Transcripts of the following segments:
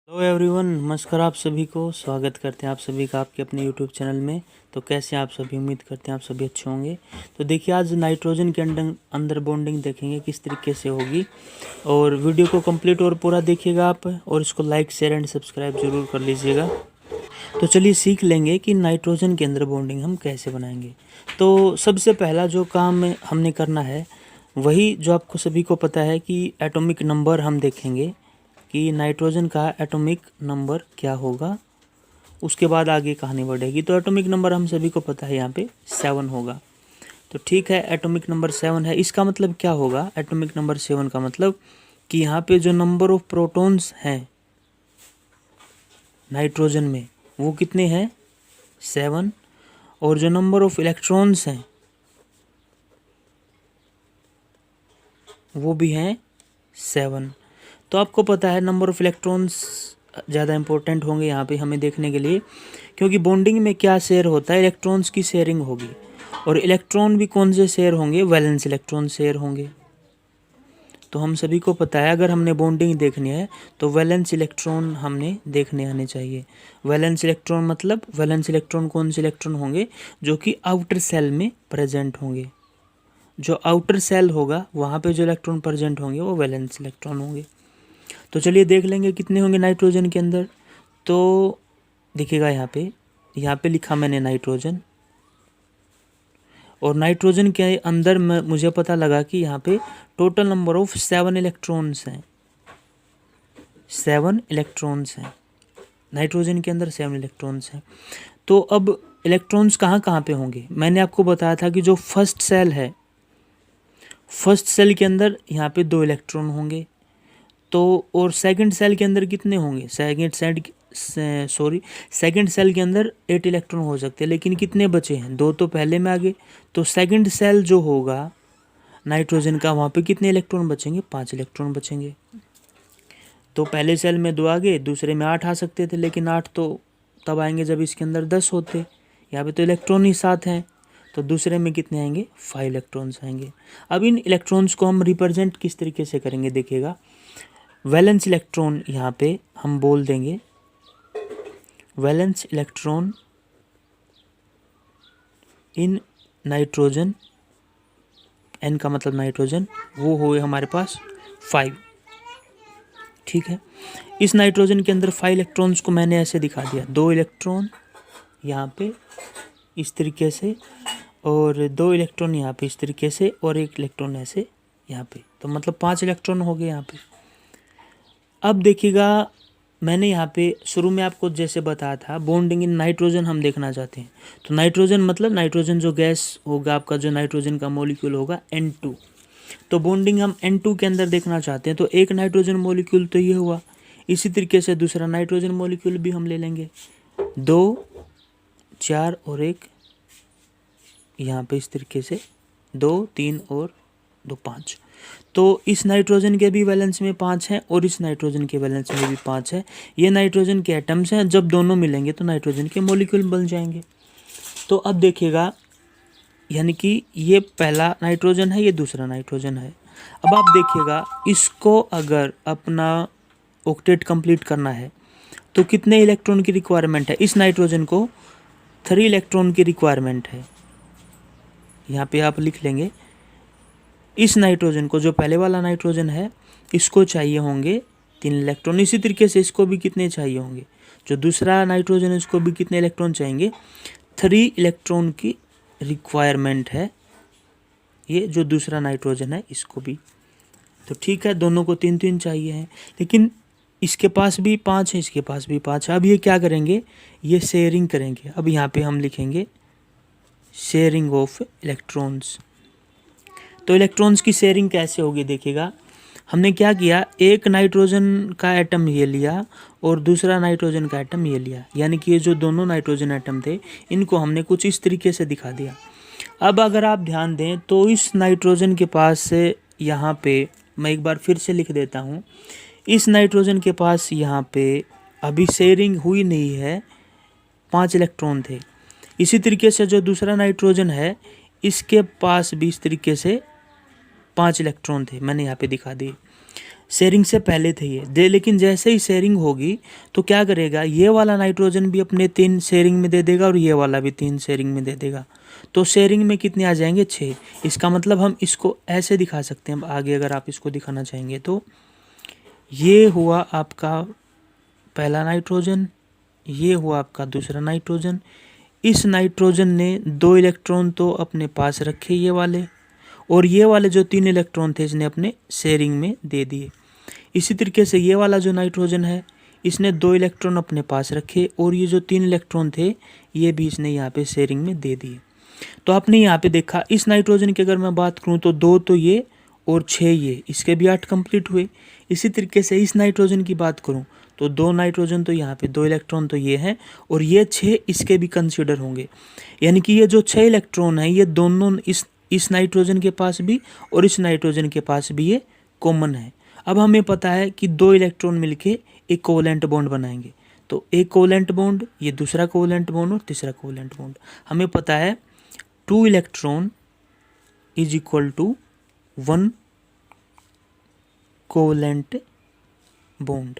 Hello everyone, नमस्कार। आप सभी को स्वागत करते हैं आप सभी का आपके अपने यूट्यूब चैनल में। तो कैसे हैं आप सभी? उम्मीद करते हैं आप सभी अच्छे होंगे। तो देखिए, आज नाइट्रोजन के अंदर बॉन्डिंग देखेंगे किस तरीके से होगी, और वीडियो को कंप्लीट और पूरा देखिएगा आप, और इसको लाइक शेयर एंड सब्सक्राइब जरूर कर लीजिएगा। तो चलिए सीख लेंगे कि नाइट्रोजन के अंदर बॉन्डिंग हम कैसे बनाएंगे। तो सबसे पहला जो काम हमने करना है वही जो आपको सभी को पता है कि एटॉमिक नंबर हम देखेंगे कि नाइट्रोजन का एटॉमिक नंबर क्या होगा। उसके बाद आगे कहानी बढ़ेगी। तो एटॉमिक नंबर हम सभी को पता है यहाँ पे 7 होगा। तो ठीक है, एटॉमिक नंबर 7 है। इसका मतलब क्या होगा? एटॉमिक नंबर 7 का मतलब कि यहाँ पे जो नंबर ऑफ प्रोटॉन्स हैं नाइट्रोजन में वो कितने हैं? 7। और जो नंबर ऑफ इलेक्ट्रॉन्स हैं वो भी हैं 7। तो आपको पता है नंबर ऑफ इलेक्ट्रॉन्स ज़्यादा इंपॉर्टेंट होंगे यहाँ पे हमें देखने के लिए, क्योंकि बॉन्डिंग में क्या शेयर होता है? इलेक्ट्रॉन्स की शेयरिंग होगी। और इलेक्ट्रॉन भी कौन से शेयर होंगे? वैलेंस इलेक्ट्रॉन शेयर होंगे। तो हम सभी को पता है अगर हमने बॉन्डिंग देखनी है तो वैलेंस इलेक्ट्रॉन हमने देखने आने चाहिए। वैलेंस इलेक्ट्रॉन मतलब वैलेंस इलेक्ट्रॉन कौन से इलेक्ट्रॉन होंगे? जो कि आउटर सेल में प्रेजेंट होंगे। जो आउटर सेल होगा वहाँ पे जो इलेक्ट्रॉन प्रेजेंट होंगे वो वैलेंस इलेक्ट्रॉन होंगे। तो चलिए देख लेंगे कितने होंगे नाइट्रोजन के अंदर। तो देखिएगा यहाँ पे लिखा मैंने नाइट्रोजन, और नाइट्रोजन के अंदर मुझे पता लगा कि यहाँ पे टोटल नंबर ऑफ 7 इलेक्ट्रॉन्स हैं। 7 इलेक्ट्रॉन्स हैं नाइट्रोजन के अंदर, 7 इलेक्ट्रॉन्स हैं। तो अब इलेक्ट्रॉन्स कहाँ कहाँ पे होंगे? मैंने आपको बताया था कि जो फर्स्ट सेल है, फर्स्ट सेल के अंदर यहाँ पे 2 इलेक्ट्रॉन होंगे। तो और सेकंड सेल के अंदर कितने होंगे? सेकंड सेल के अंदर 8 इलेक्ट्रॉन हो सकते हैं, लेकिन कितने बचे हैं? 2 तो पहले में आ गए। तो सेकंड सेल जो होगा नाइट्रोजन का, वहाँ पे कितने इलेक्ट्रॉन बचेंगे? 5 इलेक्ट्रॉन बचेंगे। तो पहले सेल में 2 आ गए, दूसरे में 8 आ सकते थे, लेकिन 8 तो तब आएंगे जब इसके अंदर 10 होते। यहाँ पे तो इलेक्ट्रॉन ही 7 हैं, तो दूसरे में कितने आएंगे? 5 इलेक्ट्रॉन्स आएंगे। अब इन इलेक्ट्रॉन्स को हम रिप्रेजेंट किस तरीके से करेंगे देखिएगा। वैलेंस इलेक्ट्रॉन यहाँ पे हम बोल देंगे valence electron in nitrogen, N का मतलब नाइट्रोजन, वो हुए हमारे पास 5। ठीक है, इस नाइट्रोजन के अंदर 5 इलेक्ट्रॉन्स को मैंने ऐसे दिखा दिया। 2 इलेक्ट्रॉन यहाँ पे इस तरीके से, और 2 इलेक्ट्रॉन यहाँ पे इस तरीके से, और 1 इलेक्ट्रॉन ऐसे यहाँ पे। तो मतलब 5 इलेक्ट्रॉन हो गए यहाँ पे। अब देखिएगा, मैंने यहाँ पे शुरू में आपको जैसे बताया था बॉन्डिंग इन नाइट्रोजन हम देखना चाहते हैं। तो नाइट्रोजन मतलब नाइट्रोजन जो गैस होगा आपका, जो नाइट्रोजन का मॉलिक्यूल होगा N2। तो बॉन्डिंग हम N2 के अंदर देखना चाहते हैं। तो एक नाइट्रोजन मॉलिक्यूल तो ये हुआ। इसी तरीके से दूसरा नाइट्रोजन मॉलिक्यूल भी हम ले लेंगे। 2, 4 और 1 यहाँ पे इस तरीके से, 2, 3 और 2, 5। तो इस नाइट्रोजन के भी वैलेंस में 5 हैं, और इस नाइट्रोजन के वैलेंस में भी 5 है। ये नाइट्रोजन के एटम्स हैं। जब दोनों मिलेंगे तो नाइट्रोजन के मॉलिक्यूल बन जाएंगे। तो अब देखिएगा, यानी कि ये पहला नाइट्रोजन है, ये दूसरा नाइट्रोजन है। अब आप देखिएगा, इसको अगर अपना ऑक्टेट कंप्लीट करना है तो कितने इलेक्ट्रॉन की रिक्वायरमेंट है? इस नाइट्रोजन को 3 इलेक्ट्रॉन की रिक्वायरमेंट है। यहाँ पे आप लिख लेंगे, इस नाइट्रोजन को, जो पहले वाला नाइट्रोजन है, इसको चाहिए होंगे 3 इलेक्ट्रॉन। इसी तरीके से इसको भी कितने चाहिए होंगे? जो दूसरा नाइट्रोजन है इसको भी कितने इलेक्ट्रॉन चाहिए? 3 इलेक्ट्रॉन की रिक्वायरमेंट है। ये जो दूसरा नाइट्रोजन है इसको भी। तो ठीक है, दोनों को 3-3 चाहिए हैं, लेकिन इसके पास भी 5 है, इसके पास भी 5 है। अब ये क्या करेंगे? ये शेयरिंग करेंगे। अब यहाँ पे हम लिखेंगे शेयरिंग ऑफ इलेक्ट्रॉन्स। तो इलेक्ट्रॉन्स की शेयरिंग कैसे होगी देखिएगा। हमने क्या किया, एक नाइट्रोजन का एटम ये लिया और दूसरा नाइट्रोजन का एटम ये लिया, यानी कि ये जो दोनों नाइट्रोजन एटम थे इनको हमने कुछ इस तरीके से दिखा दिया। अब अगर आप ध्यान दें तो इस नाइट्रोजन के पास से यहाँ पे मैं एक बार फिर से लिख देता हूँ, इस नाइट्रोजन के पास यहाँ पे अभी शेयरिंग हुई नहीं है, 5 इलेक्ट्रॉन थे। इसी तरीके से जो दूसरा नाइट्रोजन है इसके पास भी इस तरीके से 5 इलेक्ट्रॉन थे, मैंने यहाँ पे दिखा दिए। शेयरिंग से पहले थे ये दे, लेकिन जैसे ही शेयरिंग होगी तो क्या करेगा, ये वाला नाइट्रोजन भी अपने 3 शेयरिंग में दे देगा और ये वाला भी 3 शेयरिंग में दे देगा। तो शेयरिंग में कितने आ जाएंगे, 6। इसका मतलब हम इसको ऐसे दिखा सकते हैं। आगे अगर आप इसको दिखाना चाहेंगे तो ये हुआ आपका पहला नाइट्रोजन, ये हुआ आपका दूसरा नाइट्रोजन। इस नाइट्रोजन ने 2 इलेक्ट्रॉन तो अपने पास रखे ये वाले, और ये वाले जो 3 इलेक्ट्रॉन थे इसने अपने शेयरिंग में दे दिए। इसी तरीके से ये वाला जो नाइट्रोजन है इसने 2 इलेक्ट्रॉन अपने पास रखे, और ये जो 3 इलेक्ट्रॉन थे ये भी इसने यहाँ पे शेयरिंग में दे दिए। तो आपने यहाँ पे देखा इस नाइट्रोजन की अगर मैं बात करूँ तो 2 तो ये और 6 ये, इसके भी 8 कंप्लीट हुए। इसी तरीके से इस नाइट्रोजन की बात करूँ तो 2 नाइट्रोजन तो यहाँ पे 2 इलेक्ट्रॉन तो ये हैं, और ये 6 इसके भी कंसीडर होंगे। यानी कि ये जो 6 इलेक्ट्रॉन हैं ये दोनों इस नाइट्रोजन के पास भी और इस नाइट्रोजन के पास भी ये कॉमन है। अब हमें पता है कि 2 इलेक्ट्रॉन मिलके एक कोवेलेंट बॉन्ड बनाएंगे। तो एक कोवेलेंट बॉन्ड, ये दूसरा कोवेलेंट बॉन्ड और तीसरा कोवेलेंट बॉन्ड। हमें पता है 2 electron is equal to 1 covalent bond.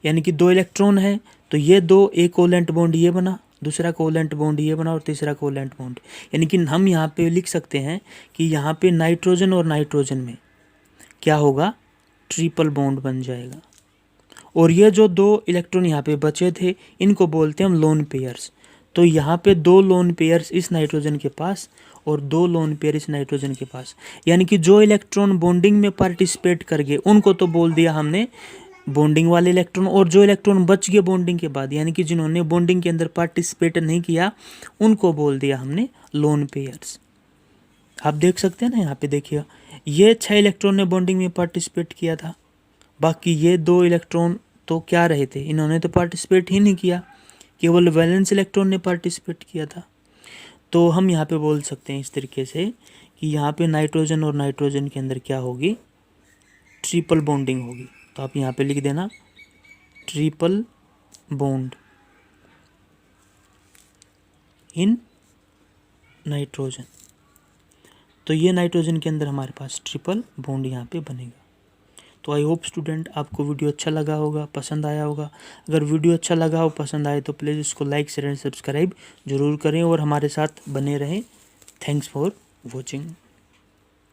यानी कि 2 इलेक्ट्रॉन है तो ये 2, एक कोवेलेंट बॉन्ड ये बना, दूसरा कोवेलेंट बॉन्ड ये बना और तीसरा कोवेलेंट बॉन्ड। यानी कि हम यहाँ पे लिख सकते हैं कि यहाँ पे नाइट्रोजन और नाइट्रोजन में क्या होगा, ट्रिपल बॉन्ड बन जाएगा। और ये जो 2 इलेक्ट्रॉन यहाँ पे बचे थे इनको बोलते हैं हम लोन पेयर्स। तो यहाँ पे 2 लोन पेयर्स इस नाइट्रोजन के पास और 2 लोन पेयर इस नाइट्रोजन के पास। यानी कि जो इलेक्ट्रॉन बॉन्डिंग में पार्टिसिपेट कर गए उनको तो बोल दिया हमने बॉन्डिंग वाले इलेक्ट्रॉन, और जो इलेक्ट्रॉन बच गए बॉन्डिंग के बाद यानी कि जिन्होंने बॉन्डिंग के अंदर पार्टिसिपेट नहीं किया उनको बोल दिया हमने लोन पेयर्स। आप देख सकते हैं ना, यहाँ पे देखिए ये 6 इलेक्ट्रॉन ने बॉन्डिंग में पार्टिसिपेट किया था, बाकी ये 2 इलेक्ट्रॉन तो क्या रहे थे, इन्होंने तो पार्टिसिपेट ही नहीं किया, केवल वैलेंस इलेक्ट्रॉन ने पार्टिसिपेट किया था। तो हम यहाँ पे बोल सकते हैं इस तरीके से कि यहाँ पे नाइट्रोजन और नाइट्रोजन के अंदर क्या होगी, ट्रिपल बॉन्डिंग होगी। तो आप यहाँ पे लिख देना ट्रिपल बॉन्ड इन नाइट्रोजन। तो ये नाइट्रोजन के अंदर हमारे पास ट्रिपल बॉन्ड यहाँ पे बनेगा। तो आई होप स्टूडेंट आपको वीडियो अच्छा लगा होगा, पसंद आया होगा। अगर वीडियो अच्छा लगा हो, पसंद आए तो प्लीज़ इसको लाइक शेयर एंड सब्सक्राइब जरूर करें और हमारे साथ बने रहें। Thanks for watching.